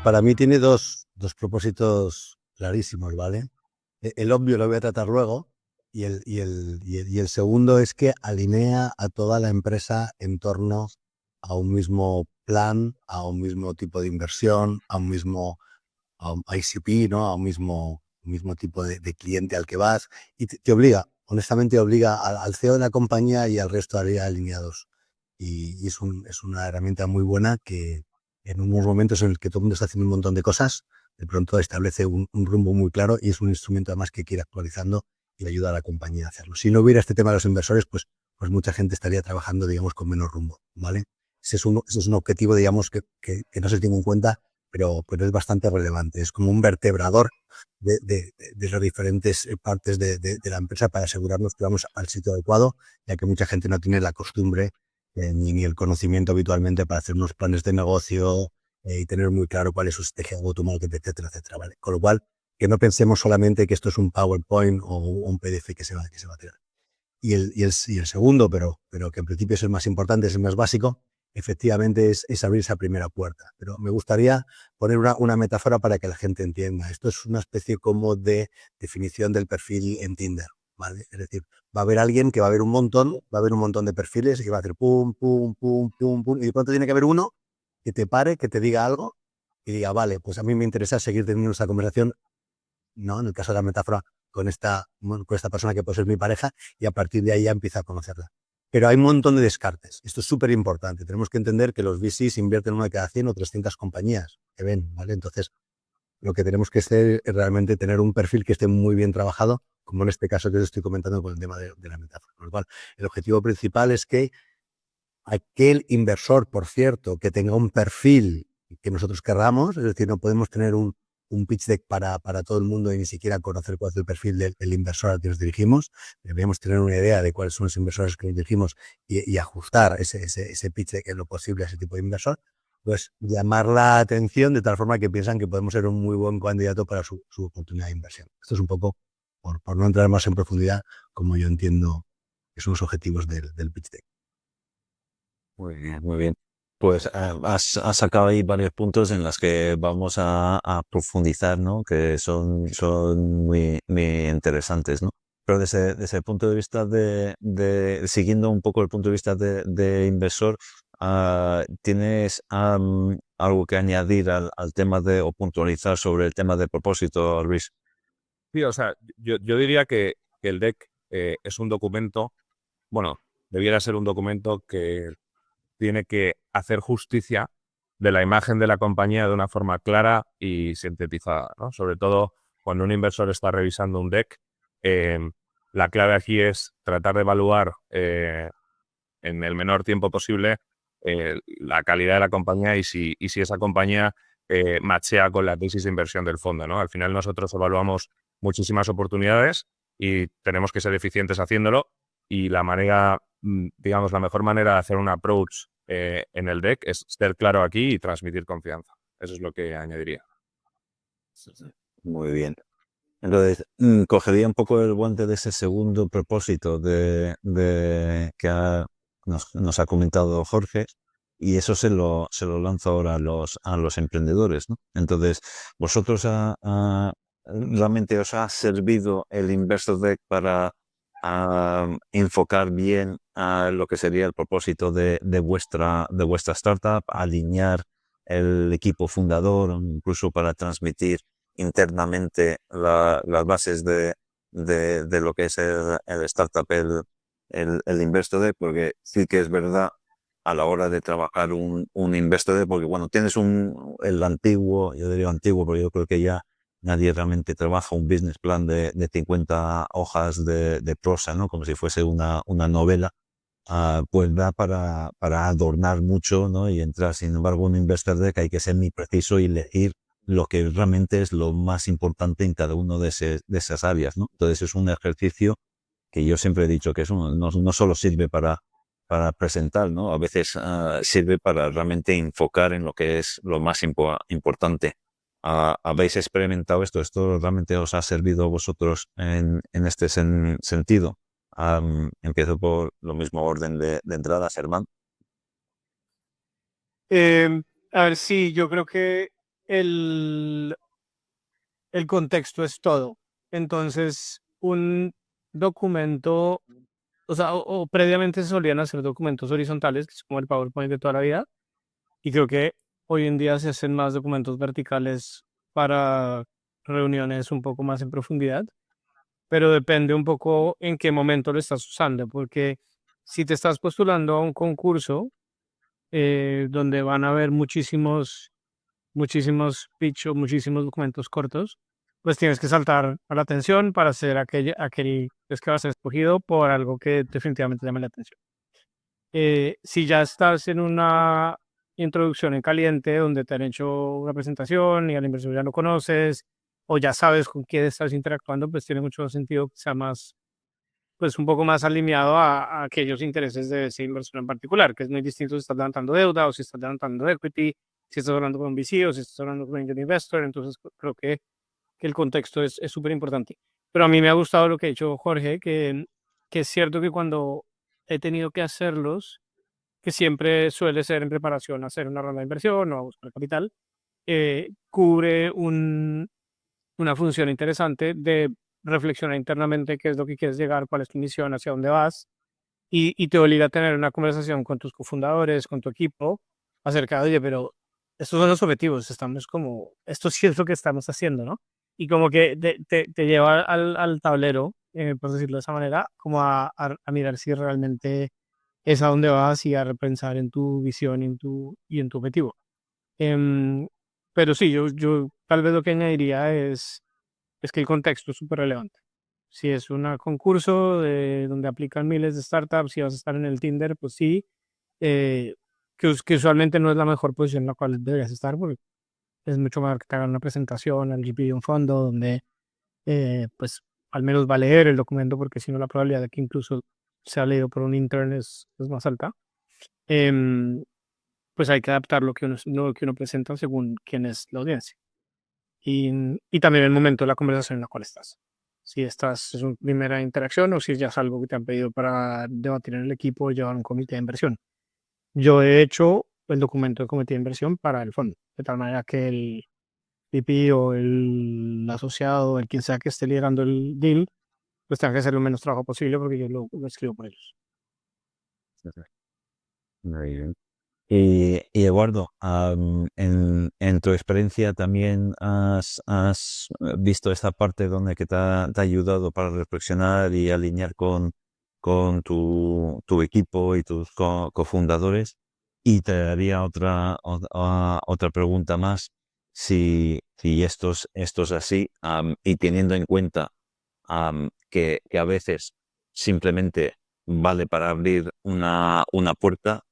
para mí tiene dos propósitos clarísimos, ¿vale? El obvio lo voy a tratar luego y el segundo es que alinea a toda la empresa en torno a un mismo plan, a un mismo tipo de inversión, a un ICP, ¿no? A un mismo tipo de cliente al que vas y te obliga, honestamente obliga al CEO de la compañía y al resto de alineados. Y es una herramienta muy buena que en unos momentos en el que todo el mundo está haciendo un montón de cosas, de pronto establece un rumbo muy claro y es un instrumento además que quiere actualizando y le ayuda a la compañía a hacerlo. Si no hubiera este tema de los inversores, pues mucha gente estaría trabajando, digamos, con menos rumbo, ¿vale? Ese es un objetivo, digamos, que no se tiene en cuenta, pero es bastante relevante. Es como un vertebrador de las diferentes partes de la empresa para asegurarnos que vamos al sitio adecuado, ya que mucha gente no tiene la costumbre ni el conocimiento habitualmente para hacer unos planes de negocio y tener muy claro cuál es su estrategia de go-to-market, etcétera, etcétera, ¿vale? Con lo cual, que no pensemos solamente que esto es un PowerPoint o un PDF que se va a tirar. Y el segundo, pero que en principio es el más importante, es el más básico, efectivamente es abrir esa primera puerta. Pero me gustaría poner una metáfora para que la gente entienda. Esto es una especie como de definición del perfil en Tinder, ¿vale? Es decir, va a haber alguien que va a haber un montón de perfiles y que va a hacer pum, pum, pum, pum, pum, y de pronto tiene que haber uno que te pare, que te diga algo y diga, vale, pues a mí me interesa seguir teniendo esta conversación, ¿no? En el caso de la metáfora, con esta persona que puede ser mi pareja, y a partir de ahí ya empieza a conocerla. Pero hay un montón de descartes. Esto es súper importante. Tenemos que entender que los VCs invierten una de cada 100 o 300 compañías que ven, ¿vale? Entonces, lo que tenemos que hacer es realmente tener un perfil que esté muy bien trabajado, como en este caso que os estoy comentando con el tema de la metáfora. Con lo cual, el objetivo principal es que aquel inversor, por cierto, que tenga un perfil que nosotros querramos, es decir, no podemos tener un pitch deck para todo el mundo y ni siquiera conocer cuál es el perfil del inversor al que nos dirigimos. Debemos tener una idea de cuáles son los inversores que nos dirigimos y ajustar ese pitch deck en lo posible a ese tipo de inversor. Pues llamar la atención de tal forma que piensan que podemos ser un muy buen candidato para su oportunidad de inversión. Esto es un poco, por no entrar más en profundidad, como yo entiendo que son los objetivos del pitch deck. Muy bien, muy bien. Pues has sacado ahí varios puntos en los que vamos a profundizar, ¿no? Que son muy interesantes, ¿no? Pero desde el punto de vista siguiendo un poco el punto de vista de inversor, ¿tienes algo que añadir al tema o puntualizar sobre el tema de propósito, Luis? Sí, o sea, yo diría que el deck es un documento, bueno, debiera ser un documento que tiene que hacer justicia de la imagen de la compañía de una forma clara y sintetizada, ¿no? Sobre todo cuando un inversor está revisando un deck, eh, la clave aquí es tratar de evaluar en el menor tiempo posible la calidad de la compañía y si esa compañía machea con la tesis de inversión del fondo, ¿no? Al final nosotros evaluamos muchísimas oportunidades y tenemos que ser eficientes haciéndolo, y la manera, digamos, la mejor manera de hacer un approach en el deck es ser claro aquí y transmitir confianza. Eso es lo que añadiría. Muy bien. Entonces, cogería un poco el guante de ese segundo propósito que nos ha comentado Jorge, y eso se lo lanzo ahora a los emprendedores, ¿no? Entonces, ¿vosotros realmente os ha servido el Investor Deck para enfocar bien a lo que sería el propósito de vuestra startup, alinear el equipo fundador, incluso para transmitir internamente las bases de lo que es el startup, el Investor Deck? Porque sí que es verdad a la hora de trabajar un Investor Deck, porque bueno, tienes el antiguo, yo diría antiguo, porque yo creo que ya nadie realmente trabaja un business plan de 50 hojas de prosa, ¿no? Como si fuese una novela. Pues da para adornar mucho, ¿no? Y entrar. Sin embargo, un Investor Deck hay que ser muy preciso y elegir lo que realmente es lo más importante en cada uno de esas áreas, ¿no? Entonces es un ejercicio que yo siempre he dicho que no solo sirve para presentar, ¿no? A veces sirve para realmente enfocar en lo que es lo más importante. ¿Habéis experimentado esto? ¿Esto realmente os ha servido a vosotros en este sentido? Empiezo por lo mismo orden de entrada, Germán. Eh, a ver, sí, yo creo que el, el contexto es todo. Entonces, un documento, o sea, o previamente se solían hacer documentos horizontales, que es como el PowerPoint de toda la vida, y creo que hoy en día se hacen más documentos verticales para reuniones un poco más en profundidad, pero depende un poco en qué momento lo estás usando, porque si te estás postulando a un concurso donde van a haber muchísimos pitch o muchísimos documentos cortos, pues tienes que saltar a la atención para ser aquel es que va a ser escogido por algo que definitivamente llame la atención. Si ya estás en una introducción en caliente donde te han hecho una presentación y al inversor ya lo conoces o ya sabes con quién estás interactuando, pues tiene mucho sentido que sea más, pues un poco más alineado a aquellos intereses de ese inversor en particular, que es muy distinto si estás levantando deuda o si estás levantando equity, si estás hablando con un VC o si estás hablando con un angel investor. Entonces creo que el contexto es súper importante. Pero a mí me ha gustado lo que ha dicho Jorge, que es cierto que cuando he tenido que hacerlos, que siempre suele ser en preparación a hacer una ronda de inversión o a buscar capital, cubre una función interesante de reflexionar internamente qué es lo que quieres llegar, cuál es tu misión, hacia dónde vas, y te obliga a tener una conversación con tus cofundadores, con tu equipo, acerca de, oye, pero estos son los objetivos, estamos como, esto sí es lo que estamos haciendo, ¿no? Y como que te lleva al tablero, por decirlo de esa manera, como a mirar si realmente es a dónde vas y a repensar en tu visión y en tu objetivo. Em, pero sí, yo tal vez lo que añadiría es que el contexto es súper relevante. Si es un concurso donde aplican miles de startups, si vas a estar en el Tinder, pues sí, que usualmente no es la mejor posición en la cual deberías estar, porque es mucho mejor que te hagan una presentación al GP de un fondo donde, pues, al menos va a leer el documento, porque si no, la probabilidad de que incluso sea leído por un intern es más alta. Em, pues hay que adaptar lo que uno presenta según quién es la audiencia. Y también el momento de la conversación en la cual estás. Si estás es una primera interacción o si ya es algo que te han pedido para debatir en el equipo o llevar un comité de inversión. Yo he hecho el documento de comité de inversión para el fondo, de tal manera que el VP o el asociado, el quien sea que esté liderando el deal, pues tenga que hacer lo menos trabajo posible porque yo lo escribo por ellos. Muy bien. Y Eduardo, en tu experiencia también has visto esta parte donde que te ha ayudado para reflexionar y alinear con tu equipo y tus cofundadores. Y te daría otra pregunta más, si esto es así, y teniendo en cuenta que a veces simplemente vale para abrir una puerta,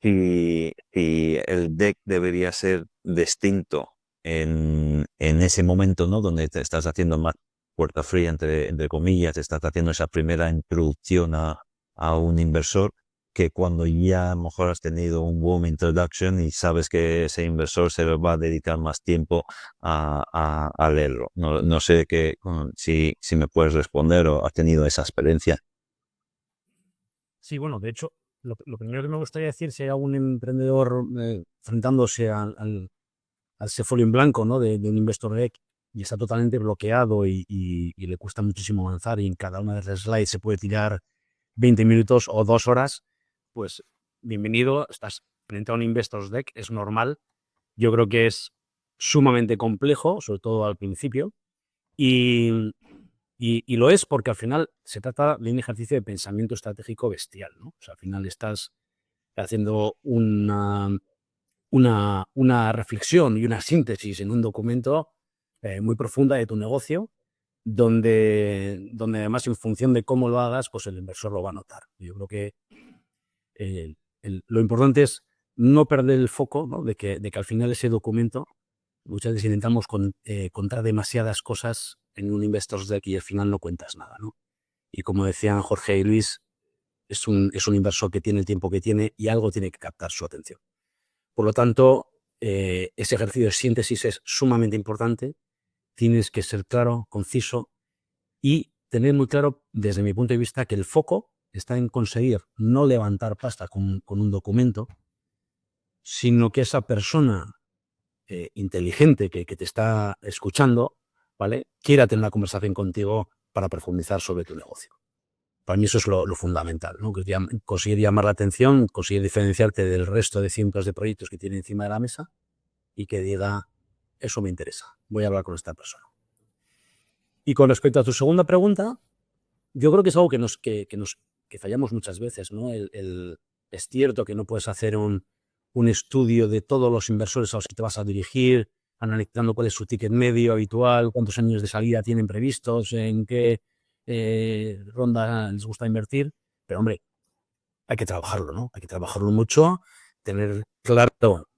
si el deck debería ser distinto en ese momento, ¿no? Donde te estás haciendo más puerta fría, entre comillas, te estás haciendo esa primera introducción a un inversor, que cuando ya a lo mejor has tenido un warm introduction y sabes que ese inversor se va a dedicar más tiempo a leerlo. No sé si me puedes responder o has tenido esa experiencia. Sí, bueno, de hecho, lo primero que me gustaría decir, si hay algún emprendedor enfrentándose al ese folio en blanco, ¿no? de un investor deck y está totalmente bloqueado y le cuesta muchísimo avanzar y en cada una de las slides se puede tirar 20 minutos o 2 horas, pues bienvenido, estás frente a un investor deck, es normal. Yo creo que es sumamente complejo, sobre todo al principio, y lo es porque al final se trata de un ejercicio de pensamiento estratégico bestial, ¿no? O sea, al final estás haciendo una reflexión y una síntesis en un documento muy profunda de tu negocio, donde además en función de cómo lo hagas, pues el inversor lo va a notar. Yo creo que lo importante es no perder el foco, ¿no? de que al final ese documento, muchas veces intentamos contar demasiadas cosas en un investor's deck y al final no cuentas nada, ¿no? Y como decían Jorge y Luis, es un inversor que tiene el tiempo que tiene y algo tiene que captar su atención. Por lo tanto, ese ejercicio de síntesis es sumamente importante. Tienes que ser claro, conciso y tener muy claro, desde mi punto de vista, que el foco está en conseguir no levantar pasta con un documento, sino que esa persona inteligente que te está escuchando, ¿vale? Quiera tener una conversación contigo para profundizar sobre tu negocio. Para mí eso es lo fundamental, ¿no? Conseguir llamar la atención, conseguir diferenciarte del resto de cientos de proyectos que tiene encima de la mesa y que diga, eso me interesa, voy a hablar con esta persona. Y con respecto a tu segunda pregunta, yo creo que es algo que fallamos muchas veces, ¿no? Es cierto que no puedes hacer un estudio de todos los inversores a los que te vas a dirigir, analizando cuál es su ticket medio habitual, cuántos años de salida tienen previstos, en qué ronda les gusta invertir. Pero, hombre, hay que trabajarlo, ¿no? Hay que trabajarlo mucho, tener claro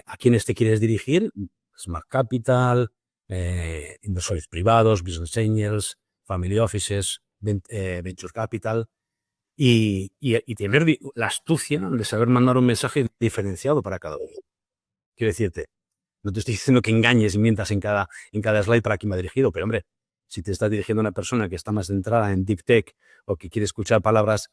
a quiénes te quieres dirigir, Smart Capital, inversores privados, Business Angels, Family Offices, Venture Capital, y tener la astucia de saber mandar un mensaje diferenciado para cada uno. Quiero decirte, no te estoy diciendo que engañes y mientas en cada slide para quién va dirigido, pero hombre, si te estás dirigiendo a una persona que está más centrada en Deep Tech o que quiere escuchar palabras,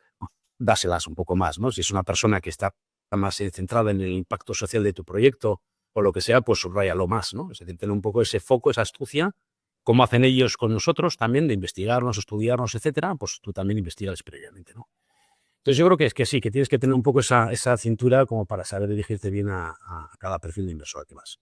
dáselas un poco más, ¿no? Si es una persona que está más centrada en el impacto social de tu proyecto o lo que sea, pues subráyalo más, ¿no? Es decir, tener un poco ese foco, esa astucia, como hacen ellos con nosotros también, de investigarnos, estudiarnos, etcétera, pues tú también investigas previamente, ¿no? Entonces yo creo que sí, que tienes que tener un poco esa cintura como para saber dirigirte bien a cada perfil de inversor que vas.